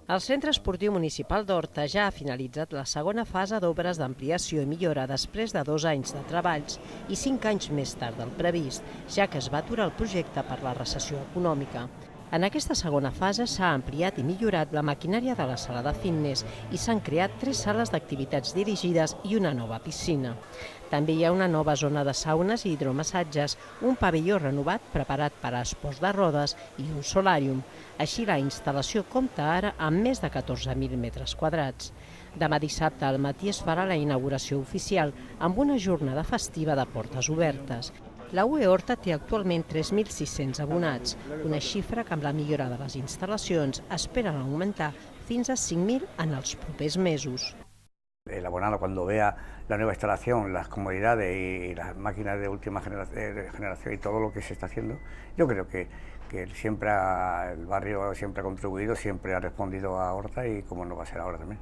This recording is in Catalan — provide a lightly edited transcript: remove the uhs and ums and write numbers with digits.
El Centre Esportiu Municipal d'Horta ja ha finalitzat la segona fase d'obres d'ampliació i millora després de 2 anys de treballs i 5 anys més tard del previst, ja que es va aturar el projecte per la recessió econòmica. En aquesta segona fase s'ha ampliat i millorat la maquinària de la sala de fitness i s'han creat 3 sales d'activitats dirigides i una nova piscina. També hi ha una nova zona de saunes i hidromassatges, un pavelló renovat preparat per a esports de rodes i un solàrium. Així, la instal·lació compta ara amb més de 14.000 metres quadrats. Demà dissabte al matí es farà la inauguració oficial amb una jornada festiva de portes obertes. La UE Horta té actualment 3.600 abonats, una xifra que amb la millora de les instal·lacions esperen augmentar fins a 5.000 en els propers mesos. El abonado, cuando vea la nueva instalación, las comodidades y las máquinas de última generación y todo lo que se está haciendo, yo creo que siempre el barrio siempre ha contribuido, siempre ha respondido a Horta y como no va a ser ahora también.